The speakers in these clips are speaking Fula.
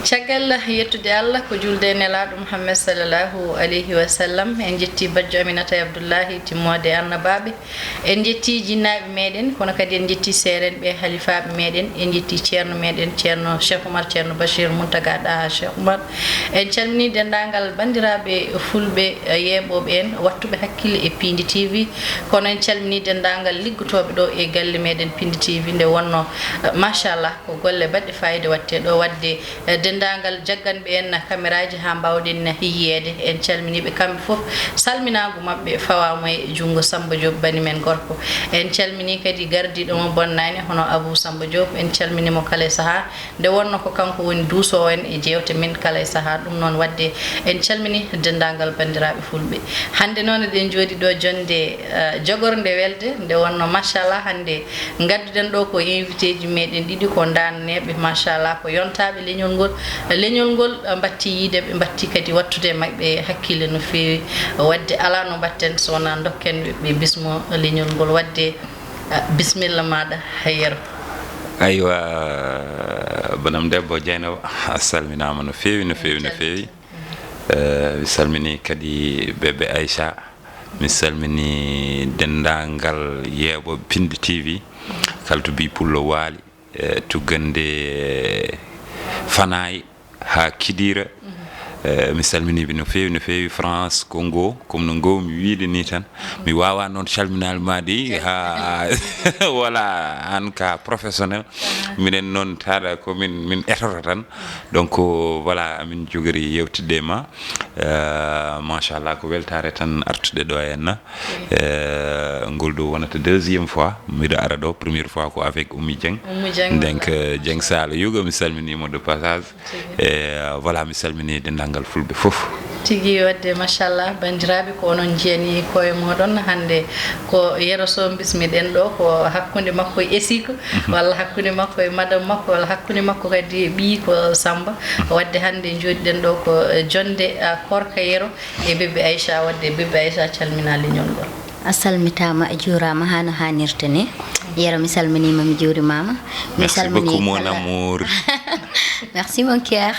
caggal yettude Allah ko julde nelaɗo Muhammad sallallahu alayhi wa sallam en jetti bajjo Aminata Abdoullahi timmode annabaɓe en jetti jinnaɓe meɗen kono kadi en jetti serenɓe halifaɓe meɗen en jetti ceerno meɗen ceerno Cheikh Oumar ceerno Bachir Mountaga Daha Cheikh Oumar en calmini dendagal bandiraɓe fulɓe yeɓoɓe en wattuɓe hakkille e Pindi TV kono en calmini dendagal liggotoɓe ɗo e galle meɗen Pindi TV nde wonno machallah ko golle baɗɗe fayida watte ɗo wadde dendagal jagganɓe en caméraji ha mbawɗen yiyede en calminiɓe kamɓe foof salminago mabɓe fawamo e junggo Samba Diop bani men gorko en calmini kadi gardiɗo mo bonnani hono Abou Samba Diop en calminimo kala e saaha nde wonno ko kanko woni duusowo en e jewte men kala e saaha ɗum noon wadde en calmini dendagal bandiraɓe fulɓe hande noon eɗen jooɗi ɗo jonde jogorde welde nde wonno machallah hande gadduɗen ɗo ko invité ji meɗen ɗiɗi ko danneɓe machallah ko yontaɓe leñol ngol batti yiideɓe batti kadi wattude mabɓe hakkille no fewi wadde ala no batten so wona dokken ɓe bismo leñol ngol wadde bisimilla maɗa Yero. aywa bonam debbo Dieynaba a salminama no fewi no fewi no fewi mi salmini kadi bébé Aïcha mi salmini dendagal yeeɓoɓe Pindi TV kala to bi pullo waali tuggande Fanayi ha Kidira mi salminiɓe no fewi France Congo comme no gowmi wiide ni tan mi wawa noon calminal maɗi ha voilà an ka professionnel minen noon taɗa ko min etoto tan donc voilà min jogori yewtidde ma machallah ko weltare tan artude ɗo henna ngol ɗo wonata deuxiéme fois miɗo ara ɗo première fois ko avec Oumy Dieng donc Dieng Sala Yuga mi salminimo de passage voilà mi salmini dendagal fulɓe fof tigi wadde machallah bandiraɓe ko onon jiyani koye moɗon hande ko Yero so bismiɗen ɗo ko hakkude makko e Esiko walla hakkude makko e madame makko walla hakkude makko kadi ɓi ko Samba wadde hande jooɗiɗen ɗo ko jonde korka Yero e bébé Aïcha wadde bébé Aïcha calmina leñol ngol a salmitama a juurama hano hannirta ni Yero mi salminima mi juurimama mi salmini beaucoup mon amour merci mon cœur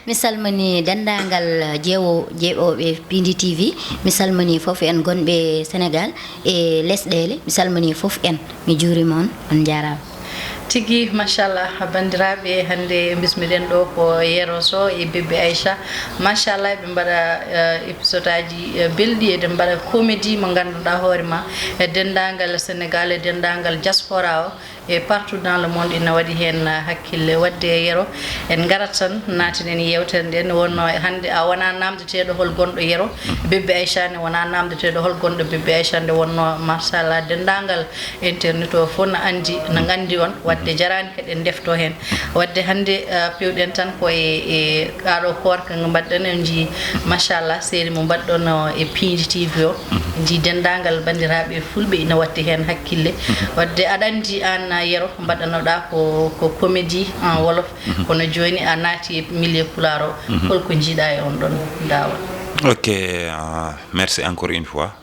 mi salmini dendagal jeewoɓe Pindi TV mi salmini foof en gonɓe Sénégal e lesɗele mi salmini foof en mi juurima on jarama tigi machallah bandiraɓe hande bismiɗen ɗo ko Yero so e bébé Aïcha machallah ɓe mbaɗa épisode aji belɗi eɗen mbaɗa comédie mo ganduɗa hoorema e dendagal Sénégal e dendagal diaspora o e partout dans le monde ina waɗi hen hakkille wadde Yero en garat tan natinen yewtere nden wonno hande a wona namdeteɗo hol gonɗo Yero bébé Aïcha ne wona namdeteɗo hol gonɗo bébé Aïcha nde wonno machallah dendagal internet o fof no andi no gandi on wadde jarani kadi en defto hen wadde hande pewɗen tan koye ɗaɗo korka ngo mbaɗɗen en jii machallah série mo mbaɗɗon e Pindi TV o jii dendagal bandiraɓe fulɓe ina watti hen hakkille wadde aɗa andi an Yero mbaɗanoɗa ko comédie en wolof kono joni a naati e milieu pulaar o holko jiiɗa e on ɗon dawol. Ok, merci encore une fois.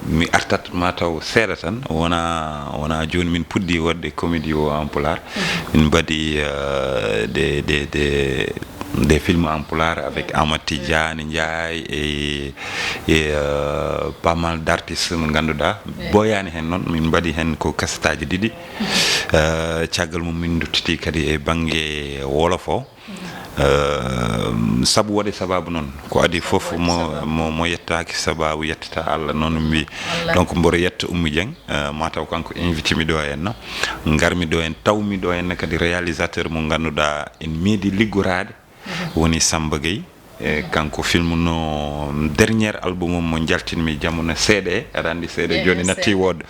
Mi artat ma taw seeɗa tan wona joni min puɗɗi wadde comédie o en pulaar min mbaɗi des films en pulaar avec Amadou Tidiane Ndiaye et pas mal d'artistes mo ganduɗa boyani hen noon min mbaɗi hen ko kasetaji ɗiɗi caggal mum min duttiti kadi e banggue wolof o sabu waɗe sababu noon ko adi fof mo yettaki sababu yettata Allah noon mbi donc mboro yetta Oumy Dieng mataw kanko invité mi ɗo henna garmi ɗo hen tawmi ɗo henna kadi réalisateur mo ganduɗa en meeɗi liggorade woni Samba Gueye kanko film no dernier album mo jaltinmi jamono seeɗe aɗa andi seeɗe joni natti wodde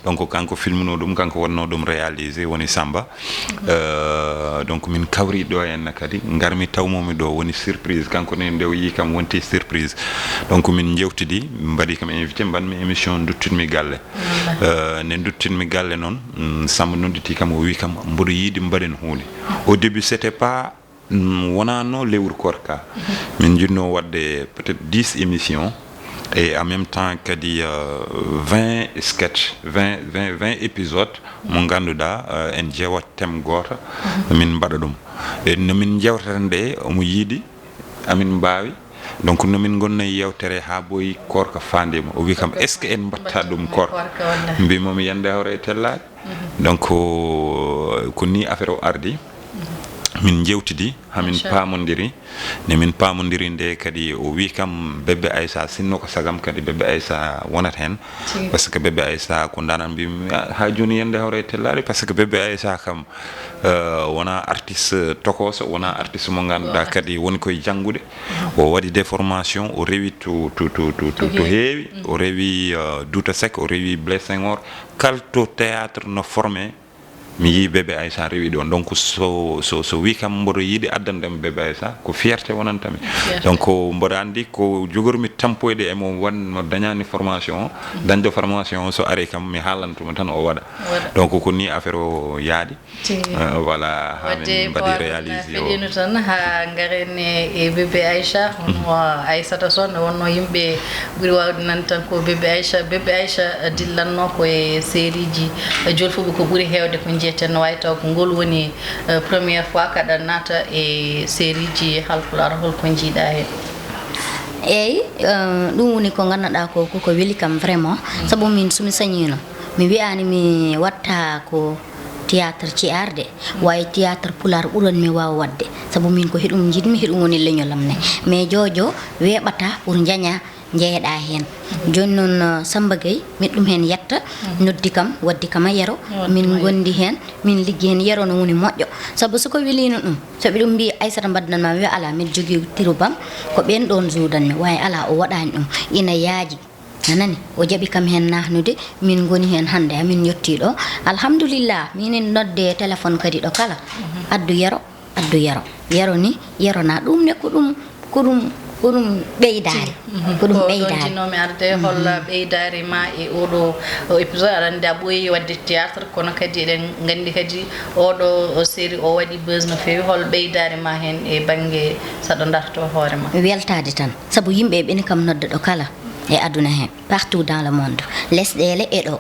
donc kanko film no ɗum kanko wonno ɗum réalisé woni Samba donc min kawri ɗo henna kadi garmi tawmomi ɗo woni surprise kanko ne nde o yi kam wonti surprise donc min jewtidi mbaɗi kam invité mbanmi émission duttinmi galle nde duttinmi galle noon Samba nodditi kam o wi kam mboɗo yiiɗi mbaɗen hunde au début c'était pas wonano lewru korka min jinno wadde peut-être 10 émissions et en même temps kadi 20 sketch 20 épisodes mo ganduɗa en jeewat thème goto min mbaɗa ɗum e nomin jewtata nde omo yiiɗi amin mbawi donc nomin gonna yewtere ha boyi korka fandima o wi kam est ce que en mbatta ɗum korka mbimomi yande hawre e tellade donc ko ni affaire o ardi min jewtidi hamin pamodiri ne min pamodiri nde kadi o wi kam bébé Aïssa sinno ko sagam kadi bébé Aïssa wonat hen parce que bébé Aïssa ko danan mbimi ha joni yande hawre tellade parce que bébé Aïssa kam wona artiste tokoso wona artiste mo ganduɗa kadi woni koye janggude o waɗi des formations o rewi to heewi o rewi Douta Seck o rewi Blaise Senghor kalto théâtre no formé mi yi bébé Aïssa rewi ɗon donc so wi kam mboɗo yiiɗi addandema bébé Aïssa ko fierté wonantami donc mboɗo andi ko jogormi tampoyde emo wanno dañani formation dañde formation so ari kam mi haalantuma tan o waɗa donc ko ni affaire o yaaɗi voilà hamin mbaɗi réalisé o feɗino tan ha garene e bébé Aïssa hono Aïssata Sow ne wonno yimɓe ɓuuri wawde nan tan ko bébé Aïssa dillanno koye série ji jolfuɓe ko ɓuuri hewde ko jeten no way taw ko ngol woni première fois kaɗa nata e série ji halpular holko jiiɗa hen eyyi ɗum woni ko ganduɗa ko koko weeli kam vraiment saabu min somi sañino mi wiyani mi watta ko théâtre ciarde way théâtre pular ɓuuran mi wawa wadde saabu min ko heɗum jiɗmi heɗum woni leñolam ne mais jojo weɓata pour jaña jeeɗa hen joni noon Samba Gueye min ɗum hen yetta noddi kam waddi kam a yero min gondi hen min liggi hen yero no woni moƴƴo saabu soko welino ɗum soɓe ɗum mbi Aissata mbaddanma mi wiya ala min jogui tirubam ko ɓen ɗon juudanmi way ala o waɗani ɗum ina yaaji anani o jaaɓi kam hen nahnude min goni hen hande amin yetti ɗo alhamdulillah minen nodde téléphone kadi ɗo kala addu yero ni yerona ɗum ne ko ɗum ɓeydare ko ɗum ɓeydare jinnomi arde holla ɓeydare ma e oɗo épisode aɗa andi a ɓooyi wadde théâtre kono kadi eɗen gandi kadi oɗo série o waɗi buse no fewi hol ɓeydare ma hen e banggue saɗa darto hoorema weltade tan saabu yimɓe ɓeni kam nodda ɗo kala e aduna hen partout dans le monde lesɗele e ɗo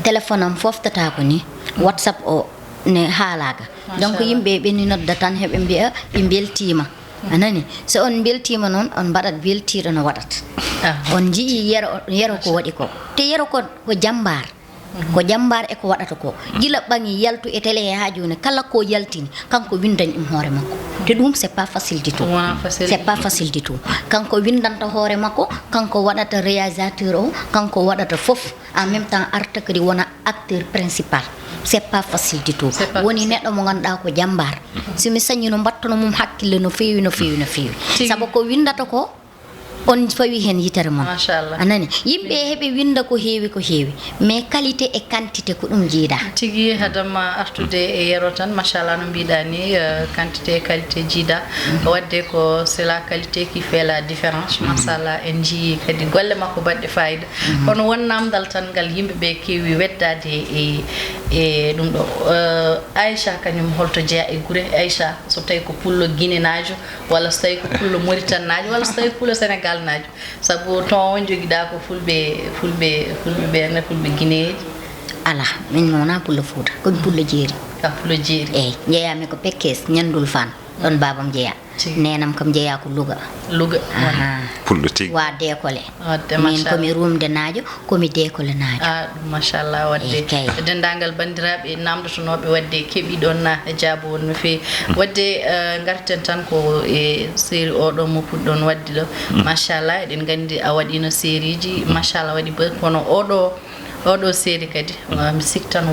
téléphone am foftata ko ni WhatsApp o ne haalaga donc yimɓe ɓeni nodda tan heɓe mbiya ɓe beltima anani so on beltima noon on mbaɗat beltiɗo no waɗata on jii yero ko waɗi ko te yero ko jambar ko jambar e ko waɗata ko gila ɓangi yaltu e télé ha joni kala ko yaltini kanko windani ɗum hoore makko te ɗum c'est pas facile du tout c'est pas facile du tout kanko windanta hoore makko kanko waɗata réalisateur o kanko waɗata foof en même temps arta kadi wona acteur principal c'est pas facile du tout woni neɗɗo mo ganduɗa ko jambar somi sañi no mbattono mum hakkille no fewi saabu ko windata ko on fawi hen yitere mon anani yimɓe heɓe winda ko heewi mais qualité et quantité ko ɗum jiiɗa tigui hadama artude e yero tan machallah no mbiɗa ni quantité et qualité jiiɗa wadde ko c'est la qualité qui fait la différence machallah en jii kadi golle makko baɗɗe fayida kono won namdal tan ngal yimɓeɓe kewi weddade e ɗum ɗo Aïcha kañum holto jeeya e guure Aïcha so tawi ko pullo guinénajo walla so tawi ko pullo mauritannajo walla so tawi pullo sénégal najo sabu ton on joguiɗa ko fulɓe ene fulɓe guinéji ala min wona pullo Fouta komi pullo jeeri pullo jeeri eyyi jeeyami ko Pekes ñandul Fan ɗon babam jeeya nenam kam jeeya ko Louga pullo tigui wa décollé min komi rumde naajo komi décollé naajo machallah wadde dendagal bandiraɓe namdotonoɓe wadde keeɓi ɗon na jaabo won no fewi wadde garten tan ko e série oɗo mo puɗɗon wadde ɗo machallah eɗen gandi a waɗino série ji machallah waɗi kono oɗo série kadi mi siktan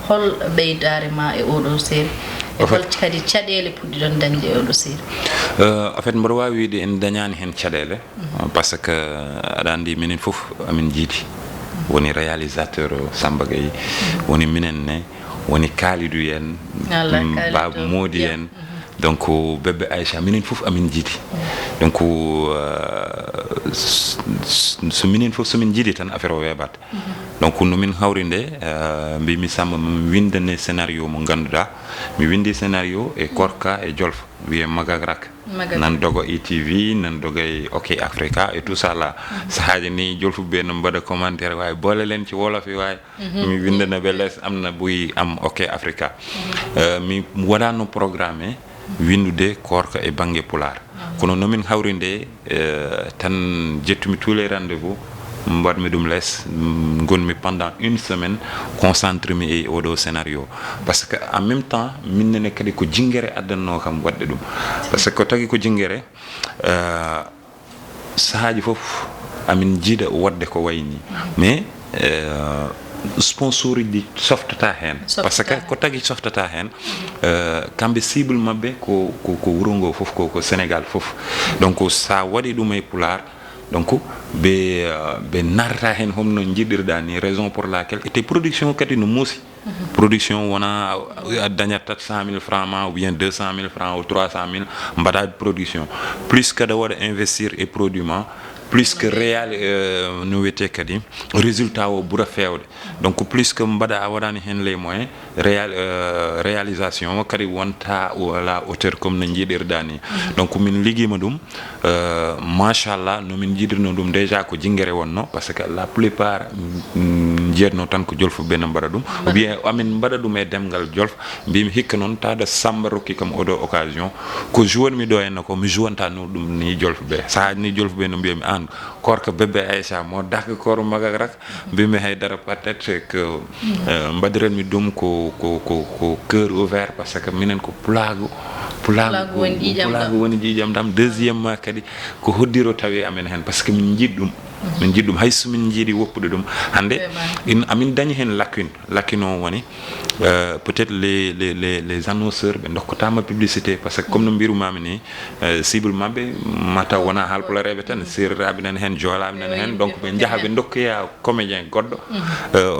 hol ɓeydare ma e oɗo série hol kadi caɗele puɗɗiɗon dañde e oɗo série en fait mboɗo wawi wiide en dañani hen caɗele par ce que aɗa andi minen foof amin jiiɗi woni réalisateur Samba Gueye woni minen ne woni Kalidou en Babou Modi en donc bébé Aïcha minen foof amin jiiɗi donc so minen foof somin jiiɗi tan affaire o weeɓat donc no min hawrinde mbimi Samba mi windane scénario mo ganduɗa mi windi scénario e Korka e Jolf wiye Magagrak nan dogo ETV nan dogo OK Africa et tout ça là sahaji ni Jolfu be no mbaɗa commentaire way boole len ci wolof yi way mi windana be les amna buy am OK Africa mi waɗano programme windude Korka e banggue Pular kono nomin hawrinde tan jettumi tous les rendez-vous mbaɗmi ɗum less gonmi pendant une semaine concentré mi e oɗo scénario par ce que en même temps minnene kadi ko jingguere addanno kam waɗde ɗum par ce que ko tagui ko jingguere sahaji foof amin jiiɗa wadde ko wayni mais sponsor ji softata hen par ce que ko tagui softata hen kamɓe cible mabɓe ko wuro ngo foof ko Sénégal foof donc sa waɗi ɗum e Pular donc be narta hen homno jiɗirɗa ni raison pour laquelle était production kadi no muusi production wona dañat 400 000 francs ma ou bien 200 000 francs ou 300 000 mbaɗa production plus kada waɗa investir et produit ma plus que réal no wiyete kadi résultat o ɓuura fewde donc plus que mbaɗa a waɗani hen les moyens réalisation o kadi wonta wala hauteur comme no jiiɗirɗa ni donc min ligguima ɗum machallah nomin jiiɗirno ɗum déjà ko jingguere wonno par ce que la plupart jeetno tan ko Jolfu ɓe no mbaɗa ɗum ou bien amin mbaɗa ɗum e demgal Jolf mbimi hikka noon tada Samba rokki kam oɗo occasion ko jouwanmi ɗo henna ko mi jouwantano ɗum ni Jolfu ɓe sahaji ni Jolfu ɓe no mbiyami an Korka bébé Aïcha mo dakka koro Magagrak mbimi haydara peut-être que mbaɗiranmi ɗum ko cœur ouvert par ce que minen ko pulago woni ƴiƴam ɗam deuxièmement kadi ko hoddiro tawi amen hen par ce que min jiiɗ ɗum hay so min jiiɗi woppude ɗum hande amin dañi hen lakkine o woni peut-être les annonceurs ɓe dokkotama publicité par ce que comme no mbirumami ni cible mabɓe mataw wona haalpulareɓe tan seriraɓe nan hen joolaɓe nan hen donc ɓe jaaha ɓe dokkoya comédien goɗɗo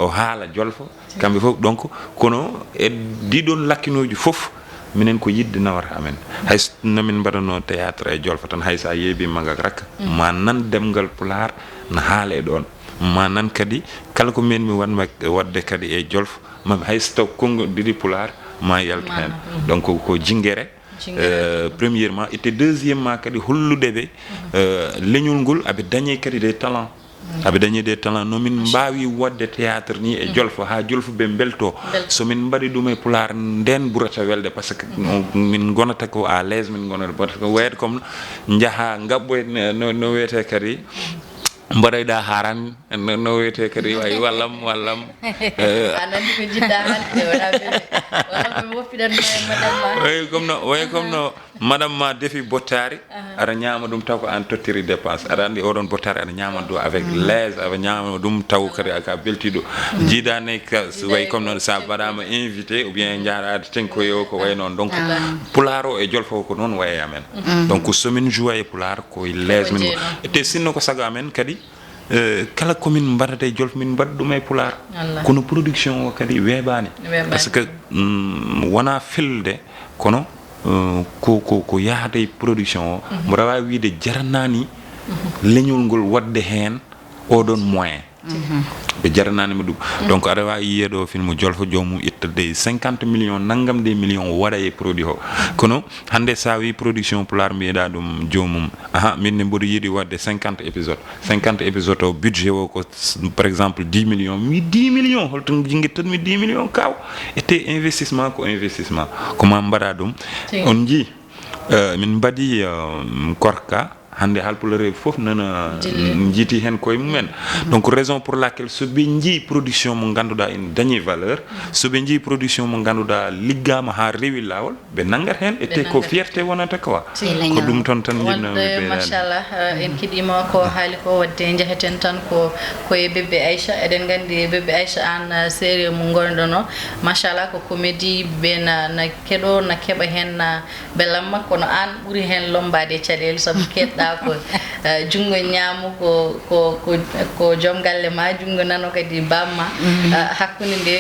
o haala Jolfo kamɓe foof donc kono e ɗiɗon lakkinoji foof minen ko yidde nawata amen hay nomin mbaɗano théâtre e Jolfo tan hay sa yeebi Magagrak ma nan demgal Pular no haala e ɗon ma nan kadi kala ko min mi wadde kadi e Jolfo maɓe hay so taw konngol ɗiɗi Pular ma yaltu hen donc ko jingguere premièrement et deuxièmement kadi hollude ɓe leñol ngol aɓe dañi kadi des talents aɓe dañi des talents nomin mbawi wadde théâtre ni e Jolfo ha Jolfo ɓe belto somin mbaɗi ɗum e Pular nden ɓurata welde par ce que min gonata ko à l'aise min gonata par ce que wayde comme jaaha gabɓoy no wiyete kadi mbaɗayɗa haran no wiyete kadi way wallam anandi ko jiɗɗa hande wala ko woppiɗan madame way comme no madame ma defi bottari aɗa ñama ɗum taw ko an tottiri dépense aɗa andi oɗon bottari aɗa ñama ɗum avec l'aise aɗa ñama ɗum taw kadi aka beltiɗo jiidani way comme noon sa mbaɗama invité ou bien jaaɗa tenkoyo ko way noon donc Pular o e Jolfo ko noon waye amen donc somin joua e Pular koye l'aise min te sinno ko sago amen kadi kala komin mbaɗata e Jolfo min mbaɗa ɗum e Pular kono production o kadi weeɓani par ce que wona felde kono ko yahata e production o mboɗa wawi wiide jarannani leñol ngol wadde hen oɗon moyen ɓe jarananima ɗum donc aɗa wawi yiyeɗo film Jolfo jomum ittade 50 millions naggam des millions waɗa e produit o kono hande sa wi production Pular mbiyeɗa ɗum jomum minne mboɗo yiiɗi wadde 50 épisode o budget o ko par exemple 10 millions mi 10 millions holto jinguittanmi 10 millions kaw ete investissement ko investissement koma mbaɗa ɗum on jii min mbaɗi Korka hande halpulareɓe foof nana jiiti hen koye mumen donc raison pour laquelle so ɓe jii production mo ganduɗa ene dañi valeur so ɓe jii production mo ganduɗa liggama ha rewi lawol ɓe naggat hen ete ko fierté wonata quoi ko ɗum ton tan jinnoɓe machallah en keeɗima ko haali ko wadde jaheten tan koye bébé Aïcha eɗen gandi bébé Aïcha an série mo gonɗon o machallah ko comédie ɓe na keɗo na keeɓa hen bellam makko no an ɓuuri hen lombade caɗele saabu keɗɗa ko jungo ñaamu ko joom galle ma jungo nano kadi bamma hakkunde nde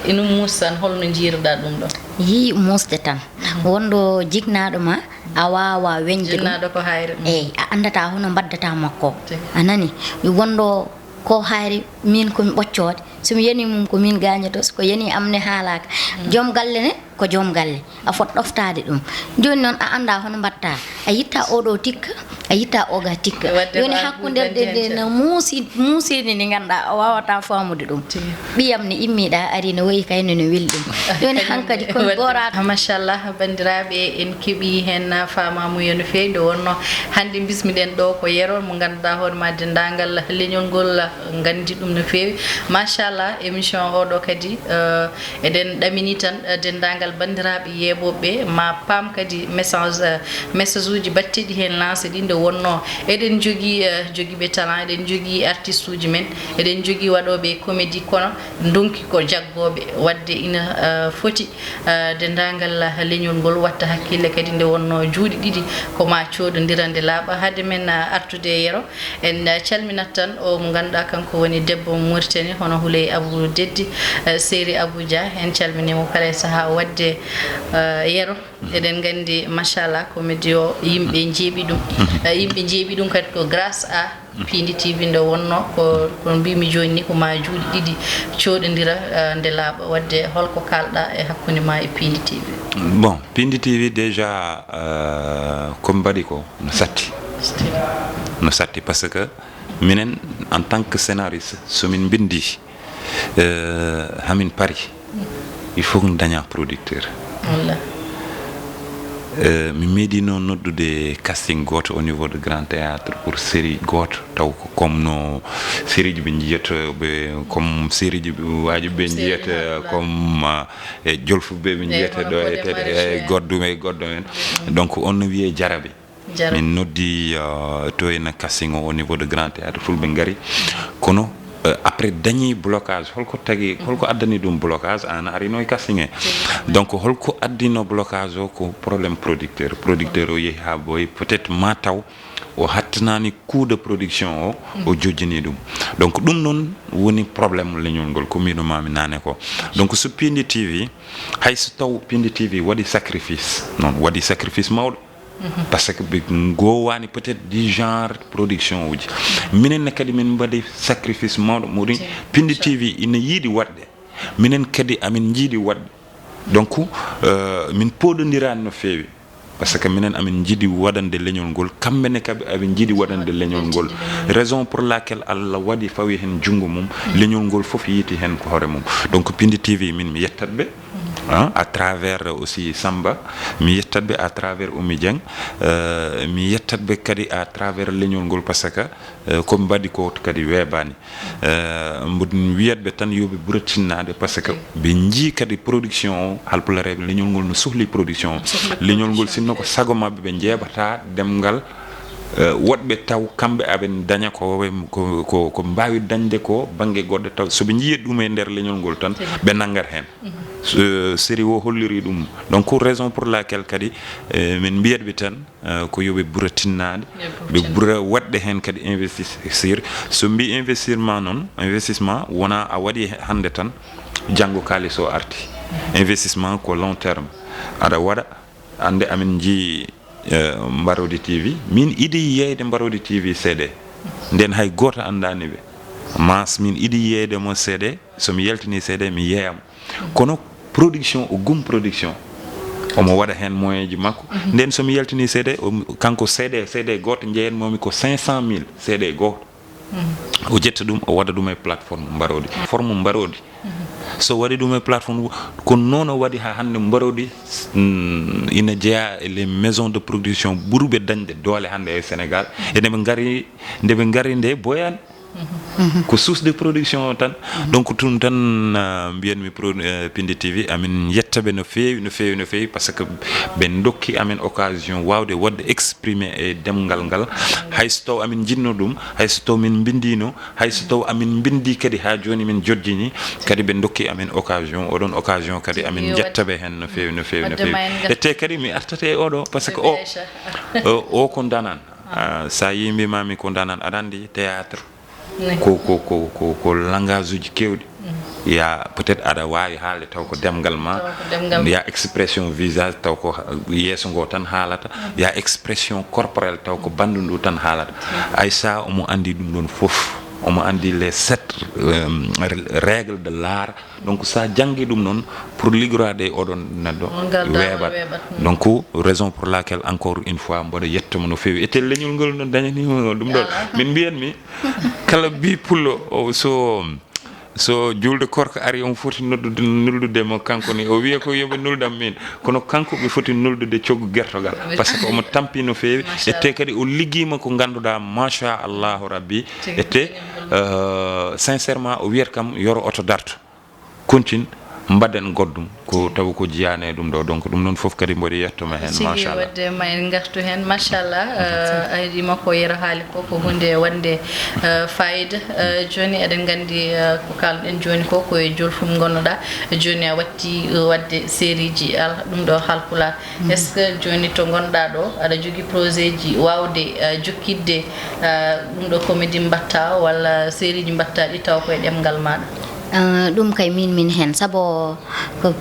ina musan holno jiiruɗa ɗum ɗo yi musde tan wondo jignaɗo ma a wawa weñde ɗum jignaɗo ko hayre eyyi a andata hono mbaddata makko anani wondo ko haari min komi ɓoccode somi yani mum ko min gañoto ko yani amne haalaka joom galle ne ko joom galle a fot ɗoftade ɗum joni noon a anda hono mbatta a yitta oɗo tikka a yitta oga tikka joni hakkude ɗe no muusini ndi ganduɗa a wawata famude ɗum ɓiyam ne immiɗa ari no wayi kayno no weli ɗum joni hankadi komi ɓorata machallah bandiraɓe en keeɓi hen famamuyo no fewi nde wonno hande bismiɗen ɗo ko yerol mo ganduɗa hoorema dendagal leñol ngol gandi ɗum no fewi machallah émission oɗo kadi eɗen ɗamini tan dendagal bandiraɓe yeɓoɓe ma pam kadi message uji batteɗi hen lancé ɗi nde wonno eɗen joguiɓe talent eɗen jogui artiste uji men eɗen jogui waɗoɓe comédie kono donki ko jaggoɓe wadde ina foti dendagal leñol ngol watta hakkille kadi nde wonno juuɗe ɗiɗi koma coɗodirande laaɓa haade men artude e yero en calminat tan o mo ganduɗa kanko woni debbo Mauritanie hono Houleye Abou Deddi séri Abuja en calminimo kala e saaha wadde yero eɗen gandi machallah comédie o yimɓe jeeɓi ɗum yimɓe jeeɓi ɗum kadi ko grâce à Pindi TV nde wonno ko mbimi joni ni ko ma juuɗe ɗiɗi coɗodira nde laaɓa wadde holko kalɗa e hakkude ma e Pindi TV. Bon, Pindi TV déjà comme mbaɗi ko no satti par ce que minen en tant que scénariste somin bindi hamin pari il faut que daña producteur. Mi meeɗi noon noddude casting goto au niveau de Grand Théâtre pour série goto taw ko comme no série ji ɓe jiyata ɓe comme série ji waji ɓe jiyata comme e jolfuɓe ɓe jiyata ɗo e goddum en donc on no wiye jarabe min noddi to ena casting au niveau de Grand Théâtre fulɓe ngari kono après dañi blocage holko addani ɗum blocage an arino e casting e donc holko addino blocage o ko probléme producteur o yeehi ha boyi peut être ma taw o hattanani coût de production o jojjini ɗum donc ɗum noon woni probléme leñol ngol ko mbiɗomami nane ko donc so Pindi TV hayso taw Pindi TV waɗi sacrifice mawɗo parce que ɓe gowani peut être du genre production uji minen kadi min mbaɗi sacrifice mawɗo moɗum Pindi TV ina yiiɗi waɗde minen kadi amin jiiɗi waɗde donc min poɗodirani no fewi par ce que minen amin jiiɗi waɗande leñol ngol kamɓene kadi aɓe jiiɗi waɗande leñol ngol raison pour laquelle Allah waɗi fawi hen junggo mum leñol ngol foof yiiti hen ko hoore mum donc Pindi TV min mi yettat ɓe à travers aussi Samba mi yettatɓe à travers Oumy Dieng mi yettatɓe kadi à travers leñol ngol par ce que koɓe mbaɗi ko kadi weeɓani mboɗo wiyatɓe tan yoɓe ɓuratinnade par ce que ɓe jii kadi production o halpulareɓe leñol ngol no sohli production o leñol ngol sinno ko sago mabɓe ɓe jeeɓata demgal woɗɓe taw kamɓe aɓe daña ko mbawi dañde ko banggue goɗɗo taw soɓe jiiyat ɗum e nder leñol ngol tan ɓe naggat hen série o holliri ɗum donc raison pour laquelle kadi min mbiyatɓe tan ko yoɓe ɓura tinnade ɓe ɓura waɗde hen kadi investir so mbi investissement wona a waɗi hande tan janggo kalis o arti investissement ko long terme aɗa waɗa ande amin jii Mbarodi TV min idi yeyde Mbarodi TV CD nden hay goto andani ɓe mas min idi yeyde mo CD somi yaltini CD mi yeeyamo kono production o gum production omo waɗa hen moyen ji makko nden somi yaltini CD kanko CD goto jeeyanmomi ko 500 000 CD goto o jetta ɗum o waɗa ɗum e plateforme Mbarodi forme Mbarodi so waɗi ɗum e plateforme kono noon o waɗi ha hande Mbarodi ina jeeya les maisons de production ɓurɓe dañde doole hande e Sénégal e ndeɓe ngari nde boyani ko source de production o tan donc tun tan mbiyanmi Pindi TV amin yettaɓe no fewi par ce que ɓe dokki amen occasion wawde wadde exprimer e demgal ngal hayso taw amin jinno ɗum hayso taw min bindino hayso taw amin bindi kadi ha joni min joddini kadi ɓe dokki amen occasion oɗon occasion kadi amin jettaɓe hen no fewi ete kadi mi artate e oɗo par ce que o ko danan sa yimbimami ko danan aɗa andi théâtre ko langage uji kewɗi ya peut être aɗa wawi haalde taw ko demgal ma ya expression visage taw ko yeeso ngo tan haalata ya expression corporelle taw ko bandu ndu tan haalata ay sa omo andi ɗum ɗon foof omo andi les 7 règles de l'art donc sa jangi dum non pour liggorade odon neddo webat donc raison pour laquelle encore une fois mbodo yettamo no fewi etel leñol ngol non dañani dum do min biyen mi kala bi pullo so julde korko ari on foti nuldude mo kanko ni o wiye ko yobe nuldam min kono kanko be foti nuldude ciogu gertogal parce que omo tampi no fewi e te kadi o liggima ko ganduda masha Allah rabbi e te sincèrement o wiyer kam yoro auto darto continue mbaden goddum ko taw ko jiyane dum do donc dum non fof kadi mbodi yettoma hen machallah wadde may ngartu hen machallah aydi makko yero haali ko hunde wande faida joni eden gandi ko kalden joni ko e jolfum gonnoda joni a watti wadde série ji dum do halkula est ce que joni to gonda do ada jogi projet ji wawde jokkidde dum do comédie mbatta wala série ji mbatta di taw ko e demgal mada ɗum kay min hen sabo ko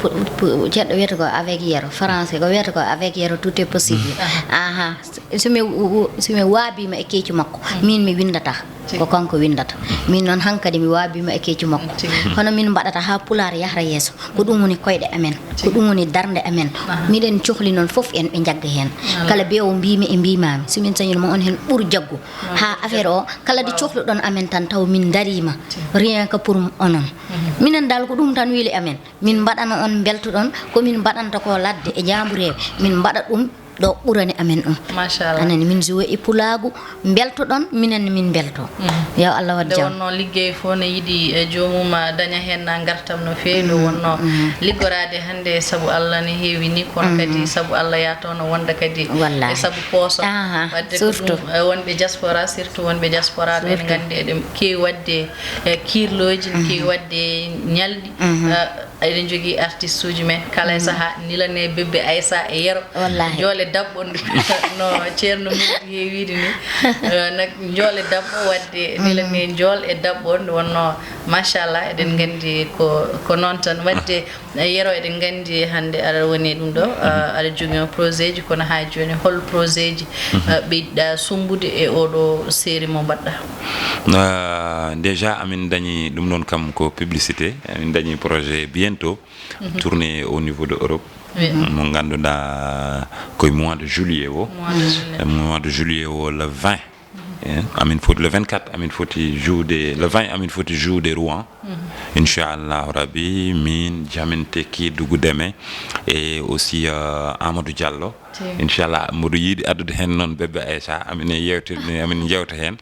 ceɗɗo wiyata ko avec yero français ko wiyata ko avec yero tout est possible aha somi waabima e keeci makko min mi windata ko kanko windata min noon hankadi mi waabima e keeci makko hono min mbaɗata ha pular yahra yeeso ko ɗum woni koyɗe amen ko ɗum woni darde amen miɗen cohli noon fof en ɓe jagga hen kala bewo mbimi e mbimami somin sañinoma on hen ɓuur jaggu ha affaire o kala de cohluɗon amen tan taw min darima rien que pour onon minen dal ko ɗum tan wili amen min mbaɗana on beltuɗon komin mbaɗanta ko ladde e jambureɓe min mbaɗa ɗum ɗo ɓurani amen ɗum machallah anani min joue e pulagu beltoɗon minen min belto ya Allah wadde jam wonno liggey fo ne yidi jomum daña hen na gartam no feewi wonno liggorade hande sabu Allah ne heewi ni kono kadi sabu Allah ya tono wonda kadi e sabu poso wadde surtout wonbe diaspora surtout wonbe diaspora be gande edem kewi wadde kirloji kewi wadde nyaldi ayden jogi artiste uji men kala saha nilane bebbe Aissa e yero jole dabbon no ceerno mu heewide ni nak jole dabbo wadde nilane jol e dabbon wonno machallah eden gandi ko non tan wadde yero eden gandi hande ara woni dum do ara jogi projet ji kono ha joni hol projet ji beidda sumbude e odo série mo badda déjà amin dañi dum non kam ko publicité amin dañi projet bientôt tourner au niveau de Europe mon ganduda koy mois de juillet mois de juillet le 20 amin foti le 24 amin foti jouer le 20 amin foti jouer de Rouen inchallah rabbi min jaminte ki dugu deme et aussi Amadou Diallo inchallah modu yidi addude hen non bébé Aissa amin yewtirde amin jewta hen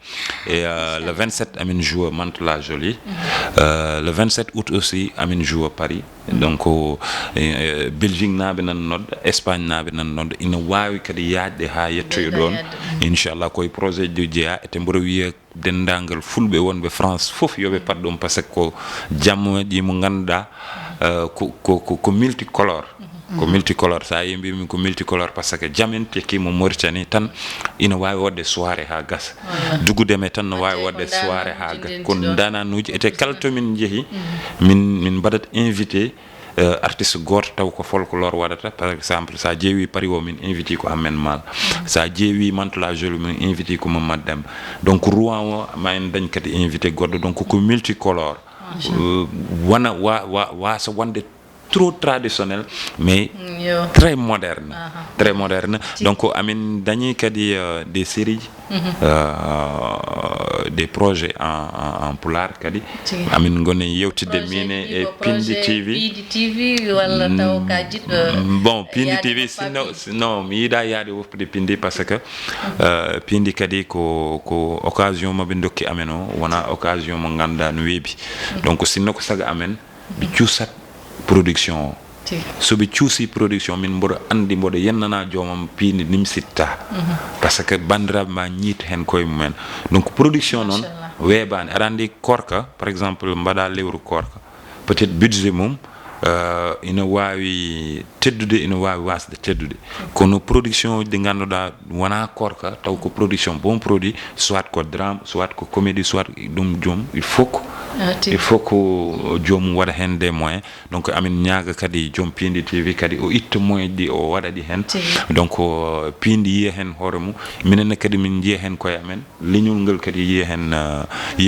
et le 27 amin joue Mantes-la Jolie le 27 août aussi amin joue Paris donc Belgique nabe nan nod Espagne nabe nan nod ina wawi kadi yaade ha yettoyo don inchallah koy projet de dia et mboro wiye dendangal fulbe wonbe France fof yobe paddum parce que ko jammoji mo ganda ko multicolore ko multicolore sa yimbi min ko multicolore parce que jamen teki mo Mauritanie tan ina wawi wadde soirée ha gas dugude me tan no wawi wadde soirée ha gas ko dananuji ete kalto min jehi min badat invité artiste goto taw ko folklore wadata par exemple sa jeewi Paris o min invité ko Amen Mal sa jeewi Mantes-la Jolie min invité ko Mamadou donc Rouen o ma en dañ kadi invité goddo donc ko multicolore wana wa so wonde trop traditionnel mais très moderne donc amin dañi kadi des séries des projets en pular kadi amin gone yewtide mine e Pindi TV wala taw ka jiddo bon Pindi TV sinon mi yida yaade wofde Pindi parce que Pindi kadi ko occasion mabbe dokki amen o wona occasion mo ganda no webi donc sinno ko saga amen bi ciusat production so be ciusi production min mbodo andi mbodo yennana jomam Pindi nimsitta parce que bandira ma ñit hen koy mumen donc production non webani arandi korka par exemple mbada lewru korka peut-être budget mum ina wawi teddude ina wawi wasde teddude kono production de ganduda wana korka taw ko production bon produit soit ko drame soit ko comédie soit dum jom il faut il faut ko joomum waɗa hen des moyens donc amin ñaaga kadi joom Pindi TV kadi o itta moyen ɗi o waɗa ɗi hen donc Pindi yiya hen hoore mum minenne kadi min jiya hen koye amen leñol ngol kadi yiya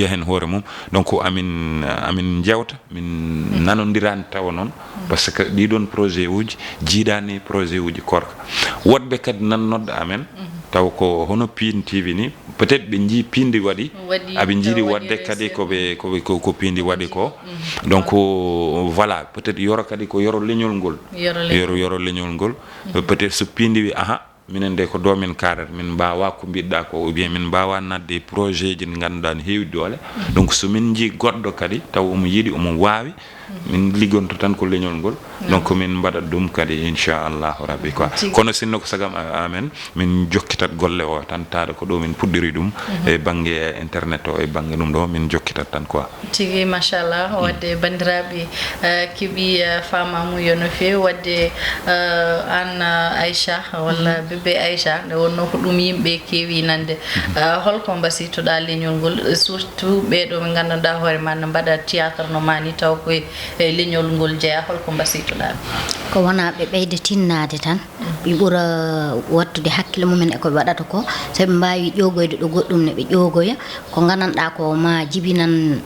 hen hoore mum donc amin jewta min nanondirani tawa noon par ce que ɗiɗon projet uji jiiɗani projet uji korka woɗɓe kadi nannodɗo amen taw ko hono Pindi TV ni peut être ɓe jii Pindi waɗi aɓe jiiɗi wadde kadi ko Pindi waɗi ko donc voilà peut être yoro kadi ko yoro leñol ngol yoro leñol ngol peut être so Pindi wi aha minen de ko do min karat min mbawa ko bidda ko ou bien min mbawa nadde projet ji ganduɗa ne heewi doole donc so min jii goɗɗo kadi taw omo yiiɗi omo waawi min liggonto tan ko leñol ngol donc min mbaɗa ɗum kadi inchallahu rabbi quoi kono sinno ko sagam amen min jokkitat golle o tan taada ko ɗo min puɗɗiri ɗum e banggue internet o e banggue ɗum ɗo min jokkitat tan quoi tigi machallah wadde bandiraɓe keeɓi famamuyo no fewi wadde an Aïcha walla bébé Aïcha nde wonno ko ɗum yimɓe keewi nande holko mbasitoɗa leñol ngol surtout ɓeɗo ɓe ganduɗa hoore ma no mbaɗa théâtre no mani taw koye leñol ngol jeeya holko mbasitoɗa ko wona ɓe ɓeyde tinnade tan ɓe ɓuura wattude hakkille mumen e ko ɓe waɗata ko so ɓe mbawi ƴogoyde ɗo goɗɗum ne ɓe ƴogoya ko gandanɗa ko ma jibinan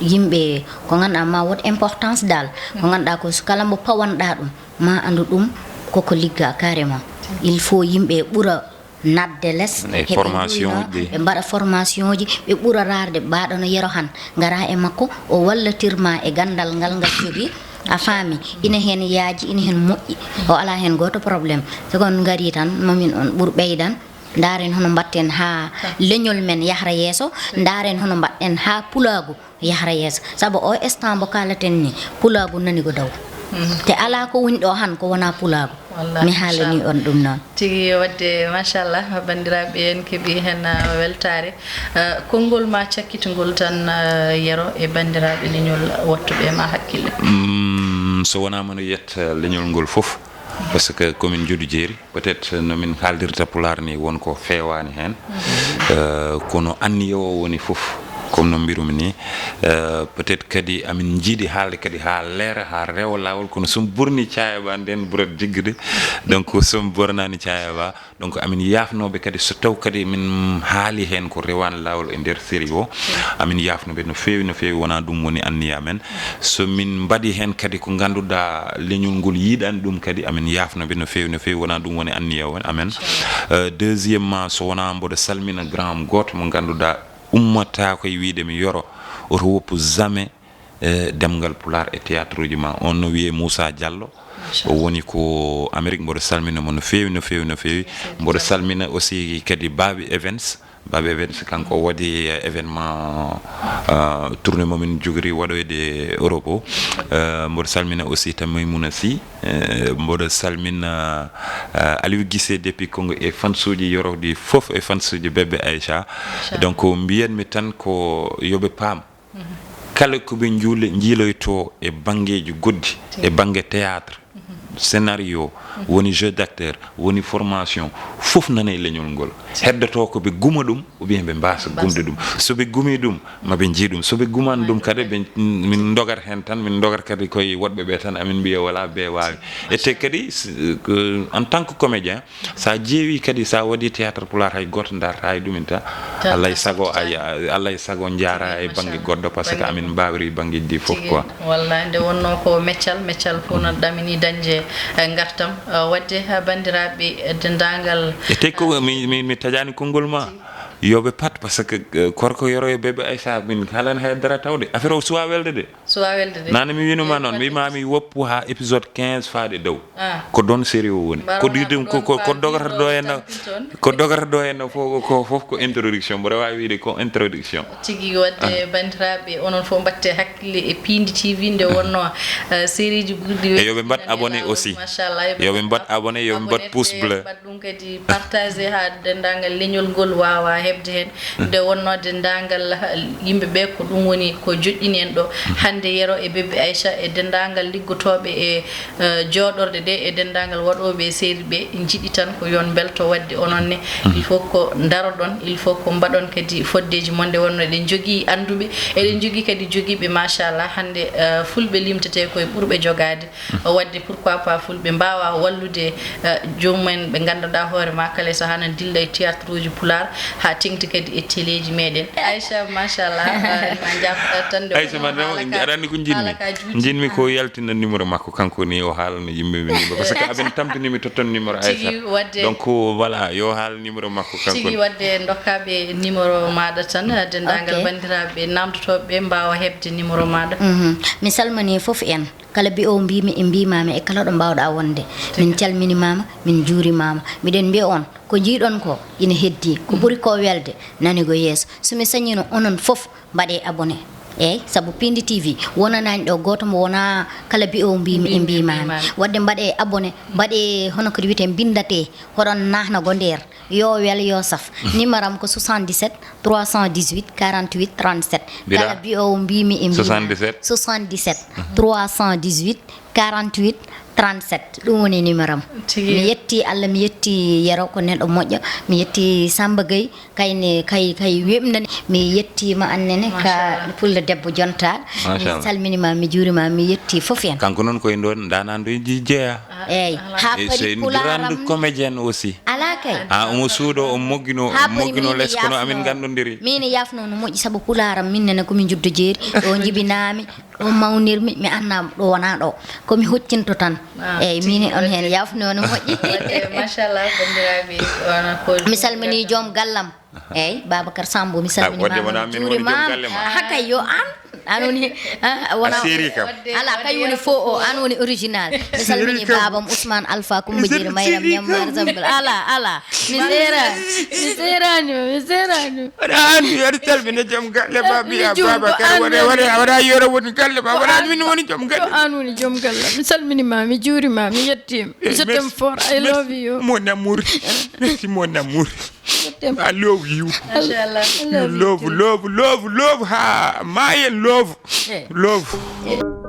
yimɓe ko ganduɗa ma wot importance dal ko ganduɗa ko kala mbo pawanɗa ɗum ma andu ɗum koko ligga carrément il faut yimɓe ɓuura nadde less formation ɓe mbaɗa formation ji ɓe ɓuura rarde mbaɗo no yero han gara e makko o wallatirma e gandal ngal jogui a faami ina hen yaaji ina hen moƴƴi o ala hen goto probléme so kon gari tan mamin on ɓuur ɓeydan daren hono mbatten ha leñol men yahra yeeso daren hono mbatten ha pulagu yahra yeeso saabu o instant mo kalaten ni pulagu nani go daw te ala ko woni ɗo han ko wona pulagu mi haalani on ɗum noon tigi wadde machallah bandiraɓe en keeɓi hen weltare konngol ma cakkitogol tan yero e bandiraɓe leñol wattuɓe ma hakkille so wonama no yetta leñol ngol foof par ce que commune Dioudi Djeeri peut être nomin kaldirta pular ni wonko fewani hen kono anniyowo woni foof comme no mbirumi ni peut être kadi amin jiiɗi haalde kadi ha leera ha rewa lawol kono somi ɓurni cayaba nden ɓurat jiggude donc somi bornani cayaba donc amin yafnoɓe kadi so taw kadi min haali hen ko rewani lawol e nder série o amin yafnoɓe no fewi wona ɗum woni anniya men so min mbaɗi hen kadi ko ganduɗa leñol ngol yiiɗani ɗum kadi amin yafnoɓe no fewi wona ɗum woni anniya o amen deuxièmement so wona mboɗo salmina grand am goto mo ganduɗa ummata koye wiide mi yoro oto woppu jamais demgal pular e théâtre uji ma on no wiye Moussa Diallo o woni ko Amérique mboɗo salmina mo no fewi mboɗo salmina aussi kadi Babi Evans kanko waɗi événement tournée momin jogori waɗoyde Europe o mboɗo salmina aussi Maymouna Sy mboɗo salmina Aliou Guissé depuis Congo e fansuji yorodi fof e fansuji bébé Aïcha donc mbiyanmi tan ko yoɓe paam kala koɓe jiiloyto e banggueji goddi e banggue théâtre scénario woni jeu d'acteur woni formation fof nane leñol ngol heddoto ko ɓe guma ɗum ou bien ɓe mbasa gumde ɗum soɓe gumi ɗum maɓe jii ɗum soɓe gumani ɗum kadi min dogat hen tan min dogat kadi koye woɗɓe ɓe tan amin mbiya wala be wawi ete kadi en tant que comédien sa jeewi kadi sa waɗi théâtre pular hay goto darta e ɗumin ta alay sago jaara e banggue goɗɗo par ce que amin mbawiri banggueji ɗi foof quoi walla nde wonno ko meccal fof no ɗamini dañde gartam wadde bandiraɓe dendagal e te ko mi tajani konngol ma yoɓe pat par ce que korko yoro e bébé Aïcha min halan haydara tawde affaire o suwa welde de nane mi winuma noon mi wimami woppu ha épisode 15 faade dow ko don série o woni ko dogata ɗo henno fof ko introduction mboɗa wawi wiide ko introduction tigui wadde bandiraɓe onon fof mbatte hakkille e Pindi TV nde wonno série ji ɓurɗi e yoɓe mbat abonné aussi yoɓe mbat abonné yoɓe mbat pouce bleu mbat ɗum kadi partagé ha dendagal leñol ngol wawa hebde hen nde wonno dendagal yimɓe ɓe ko ɗum woni ko joƴƴini en ɗo hande yero e bébé Aïcha e dendagal liggotoɓe e jooɗorde ɗe e dendagal waɗoɓe série ɓe jiiɗi tan ko yon belto wadde ononne il faut ko daroɗon il faut ko mbaɗon kadi foddeji monde wonno eɗen jogui anduɓe eɗen jogui kadi joguiɓe machallah hande fulɓe limtete koye ɓurɓe jogade wadde pourquoi pas fulɓe mbawa wallude jomumen ɓe ganduɗa hoore ma kala so hana dilla e théâtre uji pular ha tengti kadi e téléji meɗen Aïcha machallah ma jafɗa tan de Aïcha madame arani ko jinmi ko yaltina numéro makko kanko ni o haalno yimɓe numéro parce que aben tamtinimi totton numéro Aïcha donc voilà yo haal numéro makko kanko tigi wadde dokkaɓe numéro maɗa tan dendagal bandiraɓe namdotoɓe mbawa hebde numéro maɗa mi salmini foof en kala bi o mbimi e mbimami e kala ɗo mbawɗa wonde min calminimama min juurimama miɗen mbiya on ko jiiɗon ko ina heddi ko ɓuuri ko welde nani go yeeso somi sañino onon foof mbaɗe abonné eyyi saabu Pindi TV wonanani ɗo goto mo wona kala bi o mbimi e mbimami wadde mbaɗe abonné mbaɗe hono ko wiyete bindate hoɗon nahnago nder yo wel yo saf numéro am ko 77 318 48 37 kala bi o mbimi e mbimami 77 318 48 37 ɗum woni numéro am mi yetti Allah mi yetti Yero ko neɗɗo moƴƴo mi yetti Samba Gueye kayne kay wemnani mi yettima annene ka pulla debbo jontaɗo mi salminima mi juurima mi yetti foof en kanko noon koye ɗon danandoji jeeya eyyi ha c'est une grande comédienne aussi ala kay omo suuɗo o moggino less kono amin gandodiri min yafno no moƴƴi saabu pularam minnene komin juddo jeeri ɗo jibinami ɗo mawnirmi mi annama ɗo wona ɗo komi hoccinto tan eyyi min on hen yafno no moƴƴi machallah bandiraɓe wana ko mi salmini joom gallam eyyi Babacar Sambo mi salminimama juurimama hakay yo an woni wona ala kay woni fo o an woni original mi salmini babam Ousmane Alpha Coumba Diéry Mayram Ñammar Zambal ala mi serani an yer salmina joom galle babi Babacar wara yoro woni galle ba wara min woni joom galle an woni joom galle mi salminima mi juurima mi yettima je t'aime fort I love you mon amour merci mon amour I love you. Mashallah. Love. Ha, my love. Love.